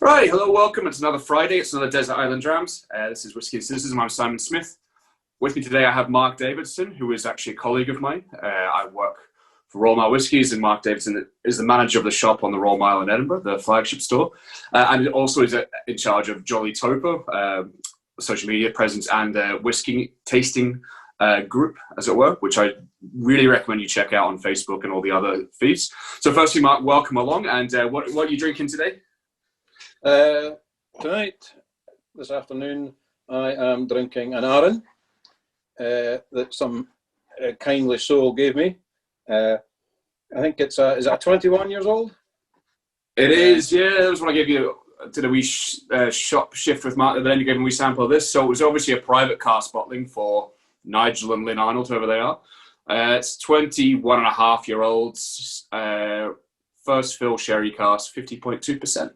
Right, hello, welcome. It's another Friday. It's another Desert Island Drams. This is Whiskies. I'm Simon Smith. With me today, I have Mark Davidson, who is actually a colleague of mine. I work for Royal Mile Whiskies, and Mark Davidson is the manager of the shop on the Royal Mile in Edinburgh, the flagship store, and also is in charge of Jolly Toper, social media presence, and whiskey tasting group, as it were, which I really recommend you check out on Facebook and all the other feeds. So, firstly, Mark, welcome along. And what are you drinking today? Tonight, this afternoon, I am drinking an Arran that some kindly soul gave me. I think is it 21 years old? It is, yeah. That was when I gave you, did a wee shop shift with Mark, and then you gave me a wee sample of this. So it was obviously a private cask bottling for Nigel and Lynn Arnold, whoever they are. It's 21.5-year-olds, first fill sherry cask, 50.2%.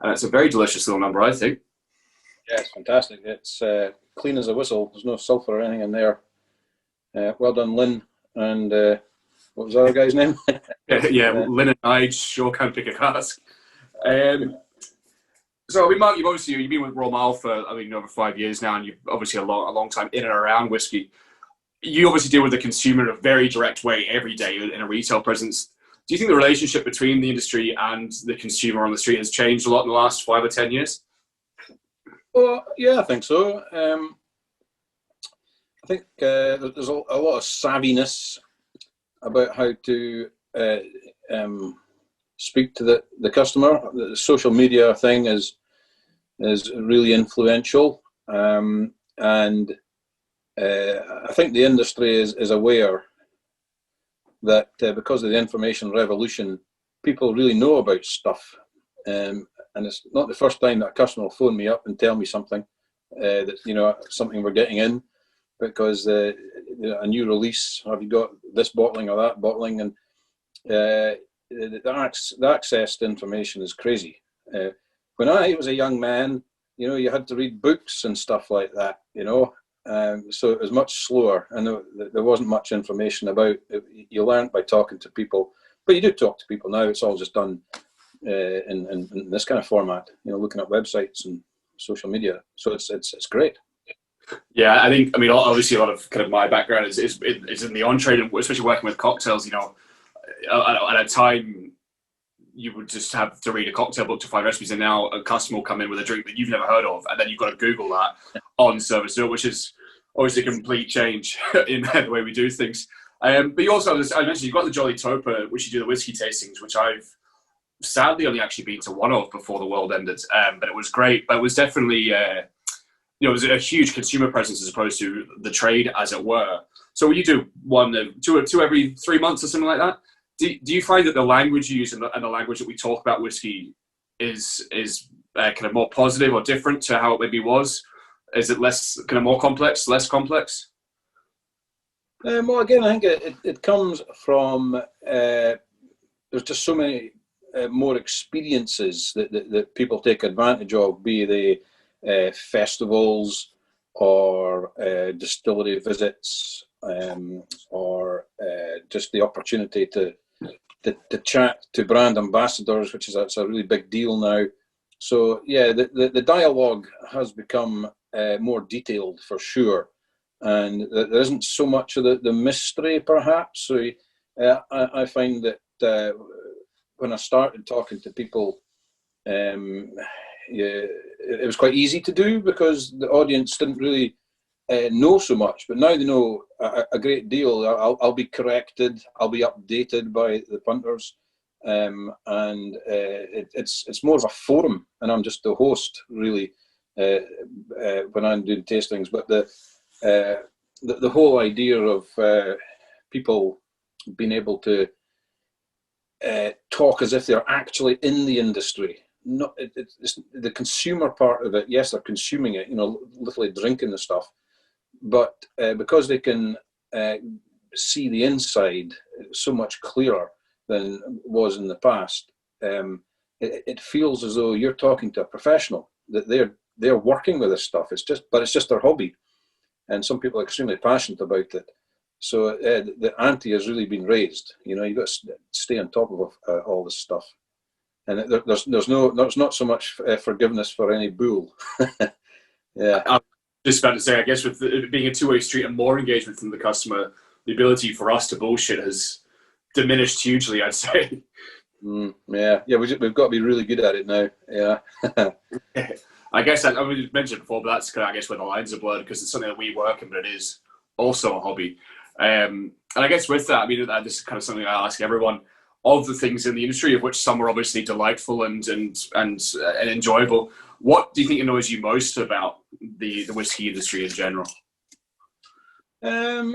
And it's a very delicious little number, I think. Yeah, it's fantastic. It's clean as a whistle. There's no sulphur or anything in there. Well done, Lynn. And what was the other guy's name? Lynn and Nige sure can pick a cask. So, I mean, Mark, you've been with Royal Mile for, over 5 years now, and you've obviously a long time in and around whiskey. You obviously deal with the consumer in a very direct way every day in a retail presence. Do you think the relationship between the industry and the consumer on the street has changed a lot in the last 5 or 10 years? Well, yeah, I think so. I think there's a lot of savviness about how to speak to the customer. The social media thing is really influential, and I think the industry is aware that because of the information revolution, people really know about stuff, and it's not the first time that a customer will phone me up and tell me something that something we're getting in because a new release. Have you got this bottling or that bottling? And the access to information is crazy. When I was a young man, you had to read books and stuff like that. So it was much slower, and there wasn't much information about it. You learned by talking to people, but you do talk to people now. It's all just done in this kind of format, looking at websites and social media. So it's great. Yeah, I think, obviously a lot of kind of my background is in the on-trade, and especially working with cocktails, at a time you would just have to read a cocktail book to find recipes, and now a customer will come in with a drink that you've never heard of, and then you've got to Google that on service, which is obviously a complete change in the way we do things. But you also, I mentioned, you've got the Jolly Toper, which you do the whiskey tastings, which I've sadly only actually been to one of before the world ended. But it was great. But it was definitely, it was a huge consumer presence as opposed to the trade, as it were. So you do two every 3 months or something like that. Do you find that the language you use and the language that we talk about whiskey is kind of more positive or different to how it maybe was? Is it less kind of more complex, less complex? Well, again, I think it comes from there's just so many more experiences that people take advantage of, be they festivals or distillery visits, or just the opportunity to chat to brand ambassadors, which is a really big deal now. So yeah, the dialogue has become more detailed for sure, and there isn't so much of the mystery perhaps. So I find that when I started talking to people, it was quite easy to do because the audience didn't really know so much, but now they know a great deal. I'll be corrected, I'll be updated by the punters, and it's more of a forum, and I'm just the host really when I'm doing tastings. But the whole idea of people being able to talk as if they're actually in the industry. It's the consumer part of it. Yes, they're consuming it, literally drinking the stuff, but because they can see the inside so much clearer than it was in the past, it feels as though you're talking to a professional, that they're working with this stuff. It's just their hobby, and some people are extremely passionate about it. So the ante has really been raised. You've got to stay on top of all this stuff. and there's not so much forgiveness for any bull. Yeah. I'm just about to say, I guess with it being a two-way street and more engagement from the customer, the ability for us to bullshit has diminished hugely, I'd say. Yeah, we've got to be really good at it now. Yeah. I guess I mean, mentioned it before, but that's kind of, I guess, where the lines are blurred, because it's something that we work in, but it is also a hobby. And I guess with that, I mean, this is kind of something I ask everyone, of the things in the industry, of which some are obviously delightful and enjoyable. What do you think annoys you most about the whiskey industry in general? I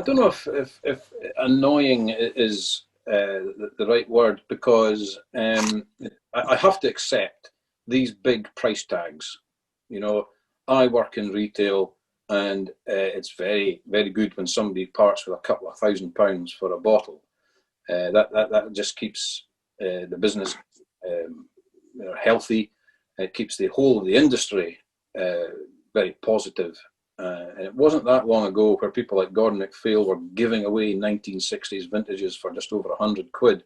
don't know if annoying is the right word, because I have to accept these big price tags. You know, I work in retail, and it's very, very good when somebody parts with a couple of £1,000 for a bottle. That just keeps the business healthy. It keeps the whole of the industry very positive. And it wasn't that long ago where people like Gordon MacPhail were giving away 1960s vintages for just over £100.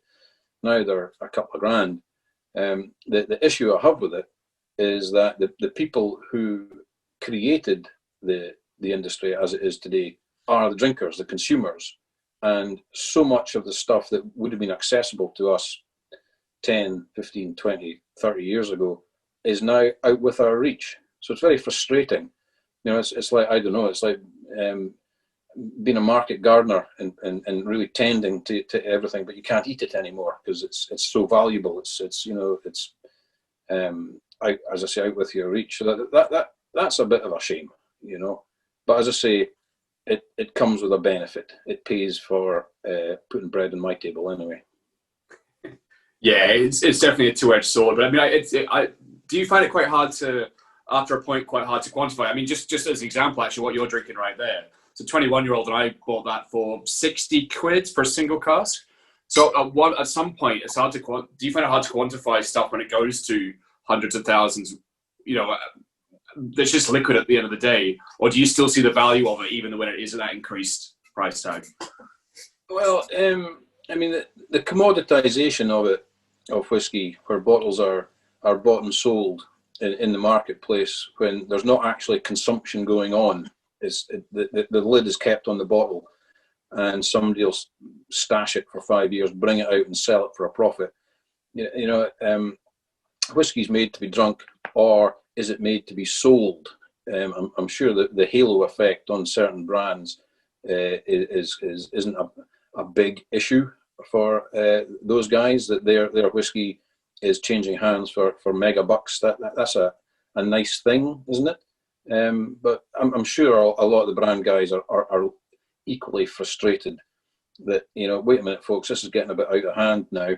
Now they're a couple of grand. The issue I have with it is that the people who created the industry as it is today are the drinkers, the consumers. And so much of the stuff that would have been accessible to us 10, 15, 20, 30 years ago is now out with our reach. So it's very frustrating. You know, it's like, I don't know, it's like being a market gardener and really tending to everything, but you can't eat it anymore because it's so valuable. It's you know, it's as I say, out with your reach. So that's a bit of a shame, you know. But as I say, it comes with a benefit. It pays for putting bread on my table anyway. Yeah, it's definitely a two-edged sword. But I mean, do you find it quite hard to, after a point, quite hard to quantify? I mean, just as an example, actually, what you're drinking right there. It's a 21-year-old, and I bought that for £60 for a single cask. So at some point, it's hard to do you find it hard to quantify stuff when it goes to hundreds of thousands? You know, there's just liquid at the end of the day, or do you still see the value of it, even when it is at that increased price tag? Well, I mean, the commoditization of whiskey, where bottles are bought and sold in the marketplace when there's not actually consumption going on, the lid is kept on the bottle, and somebody will stash it for 5 years, bring it out and sell it for a profit. You know, whiskey's made to be drunk, or is it made to be sold? I'm sure that the halo effect on certain brands isn't a big issue for those guys, that their whiskey is changing hands for mega bucks. That's a nice thing, isn't it? But I'm sure a lot of the brand guys are equally frustrated that, you know, wait a minute, folks, this is getting a bit out of hand now,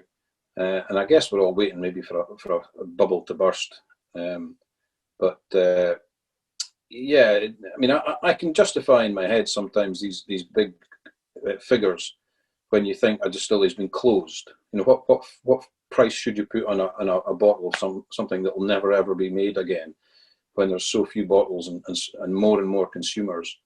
and I guess we're all waiting maybe for a bubble to burst. But yeah, I mean, I can justify in my head sometimes these big figures when you think a distillery's been closed. You know, what price should you put on a bottle of something that will never ever be made again, when there's so few bottles and more consumers?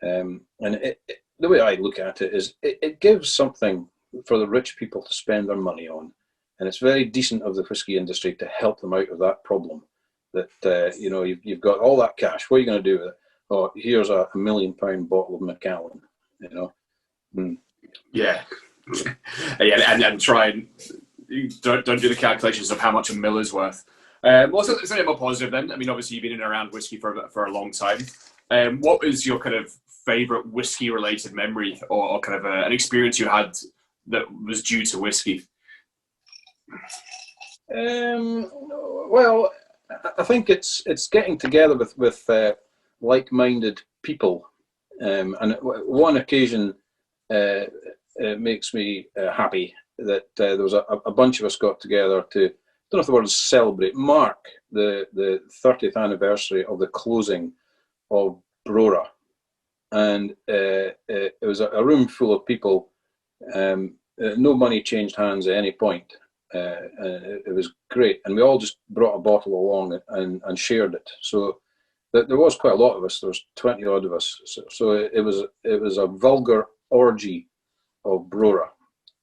And the way I look at it is it gives something for the rich people to spend their money on, and it's very decent of the whiskey industry to help them out of that problem. That you know, you've got all that cash. What are you going to do with it? Oh, here's a £1 million bottle of Macallan. You know. Yeah, yeah, and try and don't do the calculations of how much a mill is worth. Well, something more positive then. I mean, obviously you've been in and around whiskey for a long time. What is your kind of favourite whiskey-related memory, or kind of an experience you had that was due to whiskey? Well, I think it's getting together with like-minded people, and one occasion it makes me happy that there was a bunch of us got together to, I don't know if the word is celebrate, mark the 30th anniversary of the closing of Brora. And it was a room full of people. No money changed hands at any point. It was great. And we all just brought a bottle along and shared it. So there was quite a lot of us. There was 20 odd of us. So it was a vulgar orgy of Brora.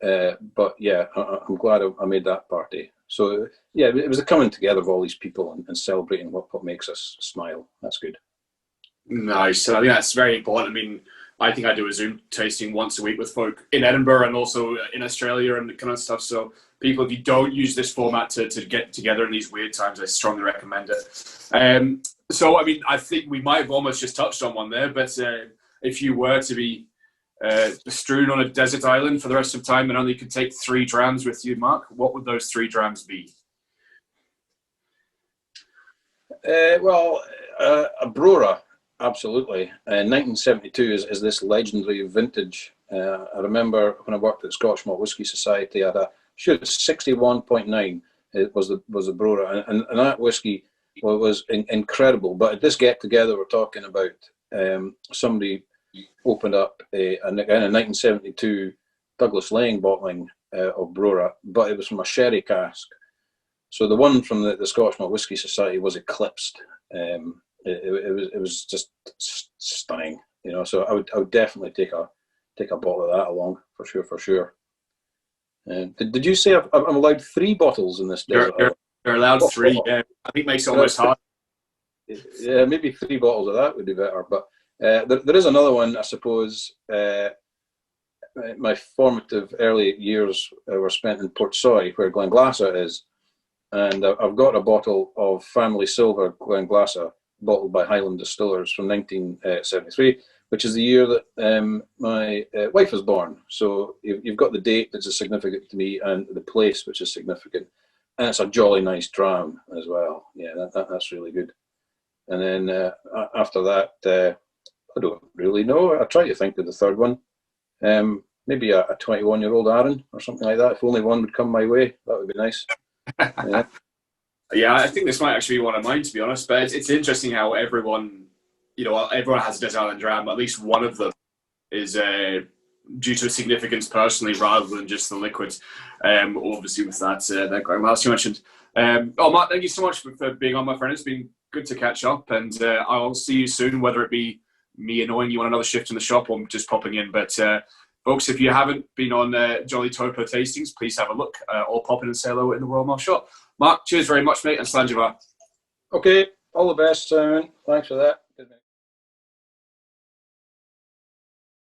But yeah, I'm glad I made that party. So yeah, it was the coming together of all these people and celebrating what makes us smile. That's good. Nice. I think that's very important. I mean, I think I do a Zoom tasting once a week with folk in Edinburgh and also in Australia and kind of stuff. So people, if you don't use this format to get together in these weird times, I strongly recommend it. So, I mean, I think we might have almost just touched on one there, but if you were to be strewn on a desert island for the rest of time and only could take 3 drams with you, Mark, what would those 3 drams be? A Brora, absolutely. 1972 is this legendary vintage. I remember when I worked at the Scotch Malt Whisky Society, I had a 61.9. It was the Brora, and that whiskey was incredible. But at this get together, we're talking about somebody opened up a 1972 Douglas Lane bottling of Brora, but it was from a sherry cask. So the one from the Scotch Malt Whisky Society was eclipsed. It was just stunning, you know. So I would definitely take a bottle of that along for sure. Did you say I'm allowed 3 bottles in this desert? You're allowed 3. Yeah, I think it makes it almost hard. Yeah, maybe 3 bottles of that would be better. But there is another one, I suppose. My formative early years were spent in Portsoy, where Glenglassaugh is, and I've got a bottle of Family Silver Glenglassaugh, bottled by Highland Distillers from 1973, which is the year that my wife was born. So you've got the date that's significant to me and the place which is significant. And it's a jolly nice dram as well. Yeah, that's really good. And then after that, I don't really know. I try to think of the third one. Maybe a 21-year-old Aaron or something like that. If only one would come my way, that would be nice. Yeah. Yeah, I think this might actually be one of mine, to be honest. But it's interesting how everyone has a desert island dram. At least one of them is due to a significance personally, rather than just the liquid. Obviously, with that going last you mentioned. Mark, thank you so much for being on, my friend. It's been good to catch up, and I'll see you soon. Whether it be me annoying you on another shift in the shop or just popping in, but. Folks, if you haven't been on Jolly Toper Tastings, please have a look or pop in and say hello in the Royal Mail shop. Mark, cheers very much, mate, and Slanjivar. Okay, all the best, Simon. Thanks for that.